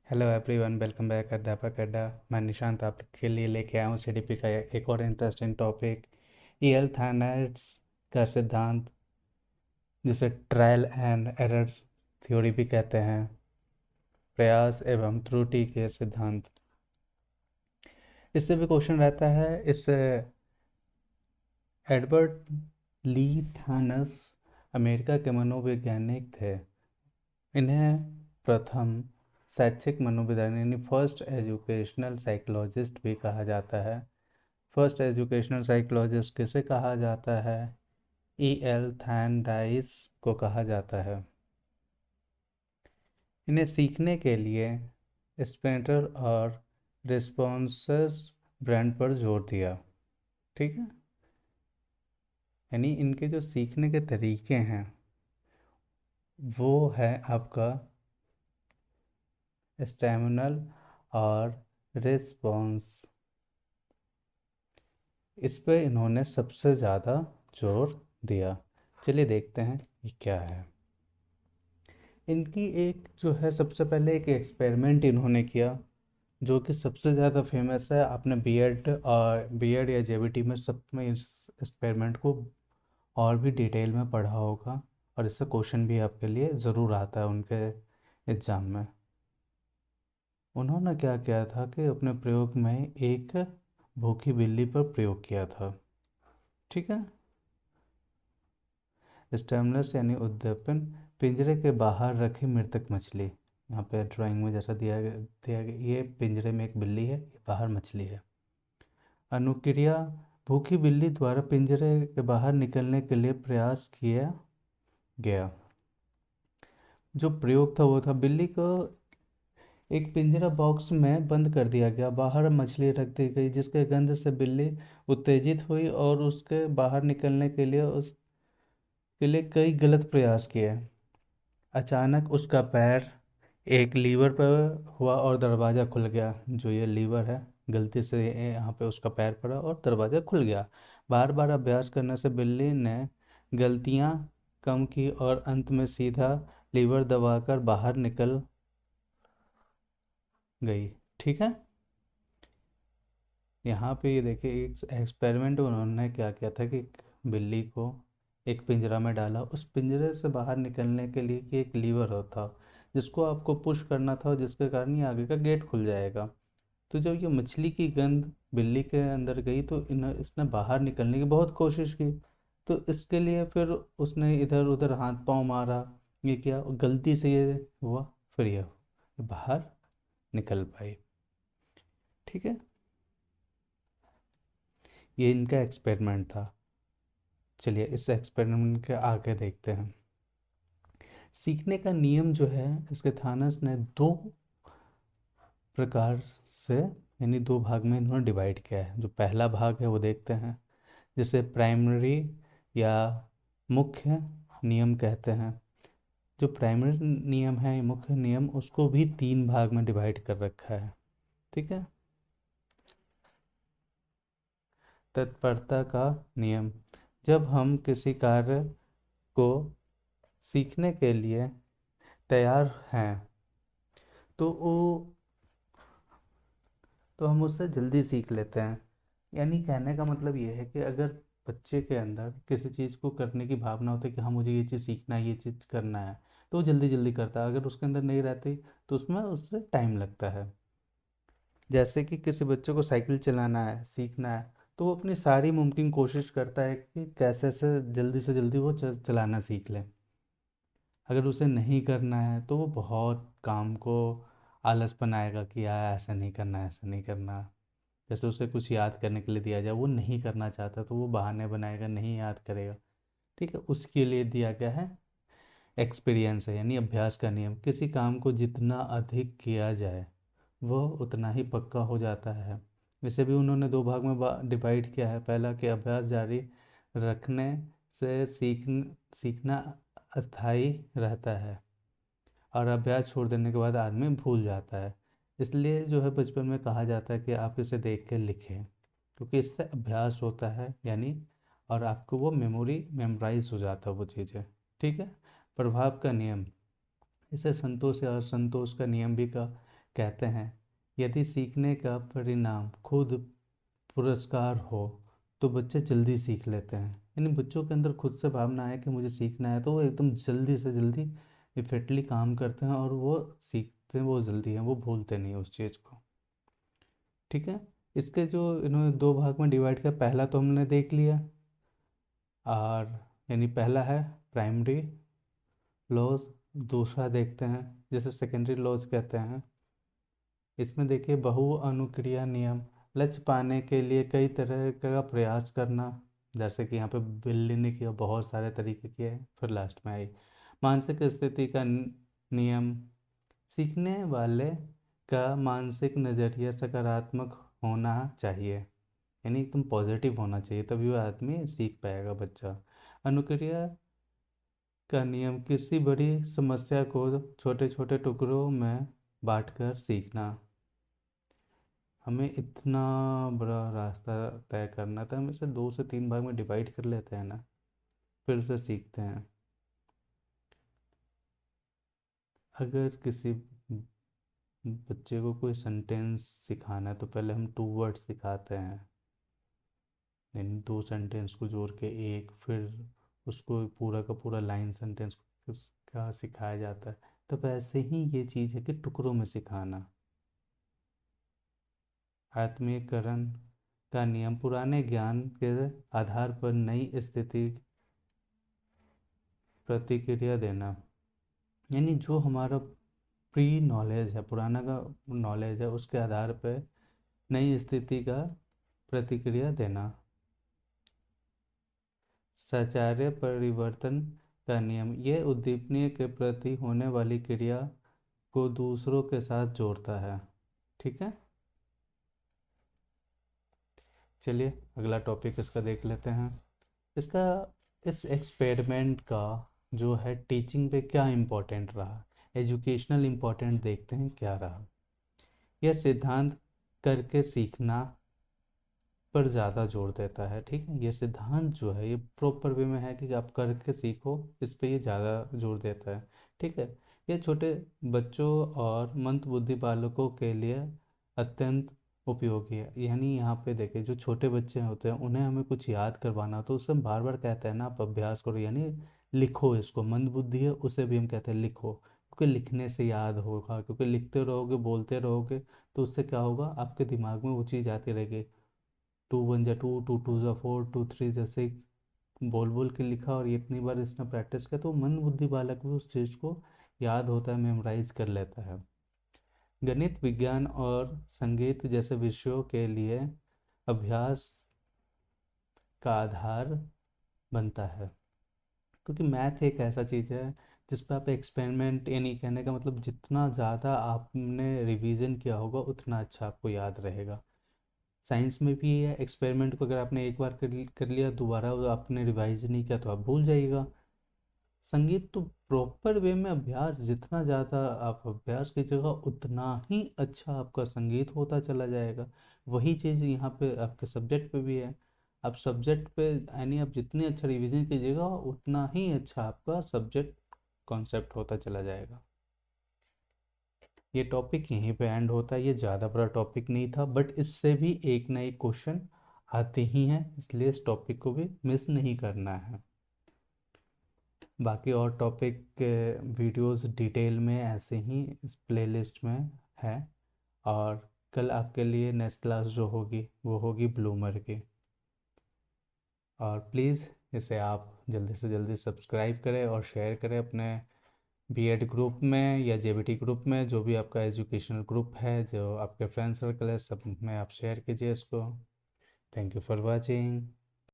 Hello everyone, welcome back अध्यापक अड्डा। मैं निशांत आपके लिए लेके आया हूँ सीडीपी का एक और इंटरेस्टिंग टॉपिक, ईएल थॉनैट्स का सिद्धांत, जिसे ट्रायल एंड एरर थ्योरी भी कहते हैं, प्रयास एवं त्रुटि के सिद्धांत। इससे भी क्वेश्चन रहता है। इस एडवर्ड ली थॉमस अमेरिका के मनोवैज्ञानिक थे। इन्हें प्रथम शैक्षिक मनोविज्ञानी यानी फर्स्ट एजुकेशनल साइकोलॉजिस्ट भी कहा जाता है। फर्स्ट एजुकेशनल साइकोलॉजिस्ट किसे कहा जाता है? ई.एल. थॉर्नडाइक को कहा जाता है। इन्हें सीखने के लिए स्पेंटर और रिस्पॉन्सेस ब्रांड पर जोर दिया। ठीक है, यानी इनके जो सीखने के तरीके हैं वो है आपका स्टेमिनल और रिस्पॉन्स। इस पे इन्होंने सबसे ज़्यादा जोर दिया। चलिए देखते हैं ये क्या है। इनकी एक जो है, सबसे पहले एक एक्सपेरिमेंट इन्होंने किया जो कि सबसे ज़्यादा फेमस है। आपने बीएड और बीएड या जेबीटी में सब में इस एक्सपेरिमेंट को और भी डिटेल में पढ़ा होगा, और इससे क्वेश्चन भी आपके लिए ज़रूर आता है उनके एग्ज़ाम में। उन्होंने क्या किया था कि अपने प्रयोग में एक भूखी बिल्ली पर प्रयोग किया था। ठीक है, स्टिमुलस यानी उद्दीपन, पिंजरे के बाहर रखी मृतक मछली। यहाँ पे ड्राइंग में जैसा दिया गया, ये पिंजरे में एक बिल्ली है, ये बाहर मछली है। अनुक्रिया, भूखी बिल्ली द्वारा पिंजरे के बाहर निकलने के लिए प्रयास किया गया। जो प्रयोग था वो था, बिल्ली को एक पिंजरा बॉक्स में बंद कर दिया गया, बाहर मछली रख दी गई जिसके गंध से बिल्ली उत्तेजित हुई और उसके बाहर निकलने के लिए कई गलत प्रयास किए। अचानक उसका पैर एक लीवर पर हुआ और दरवाज़ा खुल गया। जो ये लीवर है, गलती से यहाँ पे उसका पैर पड़ा और दरवाज़ा खुल गया। बार बार अभ्यास करने से बिल्ली ने गलतियाँ कम की और अंत में सीधा लीवर दबाकर बाहर निकल गई। ठीक है, यहाँ पे ये देखिए, एक एक्सपेरिमेंट उन्होंने क्या किया था कि एक बिल्ली को एक पिंजरा में डाला। उस पिंजरे से बाहर निकलने के लिए कि एक लीवर होता जिसको आपको पुश करना था, और जिसके कारण ये आगे का गेट खुल जाएगा। तो जब ये मछली की गंध बिल्ली के अंदर गई तो इसने बाहर निकलने की बहुत कोशिश की। तो इसके लिए फिर उसने इधर उधर हाथ पांव मारा, ये किया, और गलती से ये हुआ, फिर ये बाहर निकल पाई। ठीक है, ये इनका एक्सपेरिमेंट था। चलिए इस एक्सपेरिमेंट के आगे देखते हैं। सीखने का नियम जो है, इसके थानस ने दो प्रकार से, यानी दो भाग में इन्होंने डिवाइड किया है। जो पहला भाग है वो देखते हैं, जिसे प्राइमरी या मुख्य नियम कहते हैं। जो प्राइमरी नियम है, मुख्य नियम, उसको भी तीन भाग में डिवाइड कर रखा है। ठीक है, तत्परता का नियम, जब हम किसी कार्य को सीखने के लिए तैयार हैं तो वो तो हम उससे जल्दी सीख लेते हैं। यानी कहने का मतलब ये है कि अगर बच्चे के अंदर किसी चीज़ को करने की भावना होती है कि हाँ मुझे ये चीज़ सीखना है, ये चीज़ करना है, तो वो जल्दी जल्दी करता है। अगर उसके अंदर नहीं रहती तो उसमें उससे टाइम लगता है। जैसे कि किसी बच्चे को साइकिल चलाना है, सीखना है, तो वो अपनी सारी मुमकिन कोशिश करता है कि कैसे से जल्दी वो चलाना सीख ले। अगर उसे नहीं करना है तो वो बहुत काम को आलस बनाएगा कि यार ऐसा नहीं करना, ऐसा नहीं करना। जैसे उसे कुछ याद करने के लिए दिया जाए, वो नहीं करना चाहता तो वो बहाने बनाएगा, नहीं याद करेगा। ठीक है, उसके लिए दिया गया है एक्सपीरियंस है, यानी अभ्यास का नियम। किसी काम को जितना अधिक किया जाए वह उतना ही पक्का हो जाता है। इसे भी उन्होंने दो भाग में डिवाइड किया है। पहला कि अभ्यास जारी रखने से सीखना अस्थायी रहता है, और अभ्यास छोड़ देने के बाद आदमी भूल जाता है। इसलिए जो है बचपन में कहा जाता है कि आप इसे देख के लिखें, क्योंकि इससे अभ्यास होता है, यानी और आपको वो मेमोराइज हो जाता है वो चीज़ें। ठीक है, प्रभाव का नियम, इसे संतोष या असंतोष का नियम भी का कहते हैं, यदि सीखने का परिणाम खुद पुरस्कार हो तो बच्चे जल्दी सीख लेते हैं। यानी बच्चों के अंदर खुद से भावना है कि मुझे सीखना है, तो वो एकदम जल्दी से जल्दी इफेक्टली काम करते हैं और वो सीखते हैं, वो जल्दी हैं, वो भूलते नहीं उस चीज़ को। ठीक है। इसके जो इन्होंने दो भाग में डिवाइड किया, पहला तो हमने देख लिया, और यानी पहला है प्राइमरी लॉज, दूसरा देखते हैं जैसे सेकेंडरी लॉज कहते हैं। इसमें देखिए बहु अनुक्रिया नियम, लक्ष्य पाने के लिए कई तरह का प्रयास करना, जैसे कि यहाँ पे बिल्ली ने किया, बहुत सारे तरीके किए, फिर लास्ट में आई मानसिक स्थिति का नियम, सीखने वाले का मानसिक नज़रिया सकारात्मक होना चाहिए, यानी एकदम पॉजिटिव होना चाहिए, तभी वो आदमी सीख पाएगा बच्चा। अनुक्रिया का नियम, किसी बड़ी समस्या को छोटे छोटे टुकड़ों में बांटकर सीखना। हमें इतना बड़ा रास्ता तय करना था, हम इसे 2 से 3 भाग में डिवाइड कर लेते हैं ना, फिर से सीखते हैं। अगर किसी बच्चे को कोई सेंटेंस सिखाना है तो पहले हम 2 वर्ड सिखाते हैं, यानी 2 सेंटेंस को जोड़ के एक, फिर उसको पूरा का पूरा लाइन सेंटेंस का सिखाया जाता है। तो वैसे ही ये चीज़ है कि टुकड़ों में सिखाना। आत्मीयकरण का नियम, पुराने ज्ञान के आधार पर नई स्थिति प्रतिक्रिया देना, यानी जो हमारा प्री नॉलेज है, पुराना का नॉलेज है, उसके आधार पर नई स्थिति का प्रतिक्रिया देना। साचार्य परिवर्तन का नियम, ये उद्दीपनीय के प्रति होने वाली क्रिया को दूसरों के साथ जोड़ता है। ठीक है, चलिए अगला टॉपिक इसका देख लेते हैं। इसका इस एक्सपेरिमेंट का जो है टीचिंग पे क्या इम्पोर्टेंट रहा, एजुकेशनल इम्पोर्टेंट देखते हैं क्या रहा। यह सिद्धांत करके सीखना पर ज़्यादा जोर देता है। ठीक है, ये सिद्धांत जो है ये प्रॉपर वे में है कि आप करके सीखो, इस पे ये ज़्यादा जोर देता है। ठीक है, ये छोटे बच्चों और मंदबुद्धि बालकों के लिए अत्यंत उपयोगी है। यानी यहाँ पे देखिए, जो छोटे बच्चे होते हैं उन्हें हमें कुछ याद करवाना, तो उससे बार बार कहते हैं ना आप अभ्यास करो, यानी लिखो इसको, मंदबुद्धि है उसे भी हम कहते हैं लिखो, क्योंकि लिखने से याद होगा, क्योंकि लिखते रहोगे बोलते रहोगे तो उससे क्या होगा, आपके दिमाग में वो चीज़ आती रहेगी। 2 1 जा 2, 2 2 जा 4, 2 3 जा 6, बोल बोल के लिखा और ये इतनी बार इसने प्रैक्टिस किया तो मन बुद्धि बालक भी उस चीज़ को याद होता है, मेमोराइज कर लेता है। गणित, विज्ञान और संगीत जैसे विषयों के लिए अभ्यास का आधार बनता है, क्योंकि मैथ एक ऐसा चीज़ है जिस पर आप एक्सपेरिमेंट, यानी कहने का मतलब जितना ज़्यादा आपने रिवीजन किया होगा उतना अच्छा आपको याद रहेगा। साइंस में भी है, एक्सपेरिमेंट को अगर आपने एक बार कर लिया, दोबारा वो आपने रिवाइज नहीं किया तो आप भूल जाइएगा। संगीत तो प्रॉपर वे में अभ्यास, जितना ज़्यादा आप अभ्यास कीजिएगा उतना ही अच्छा आपका संगीत होता चला जाएगा। वही चीज़ यहाँ पे आपके सब्जेक्ट पे भी है। आप सब्जेक्ट पे यानी आप जितनी अच्छा रिवीजन कीजिएगा उतना ही अच्छा आपका सब्जेक्ट कॉन्सेप्ट होता चला जाएगा। ये टॉपिक यहीं पे एंड होता है, ये ज़्यादा बड़ा टॉपिक नहीं था, बट इससे भी एक ना एक क्वेश्चन आते ही हैं, इसलिए इस टॉपिक को भी मिस नहीं करना है। बाकी और टॉपिक के वीडियोस डिटेल में ऐसे ही इस प्लेलिस्ट में है। और कल आपके लिए नेक्स्ट क्लास जो होगी वो होगी ब्लूमर की, और प्लीज़ इसे आप जल्दी से जल्दी सब्सक्राइब करें और शेयर करें अपने बीएड ग्रुप में या जेबीटी ग्रुप में, जो भी आपका एजुकेशनल ग्रुप है, जो आपके फ्रेंड सर्कल है, सब में आप शेयर कीजिए इसको। Thank you for watching.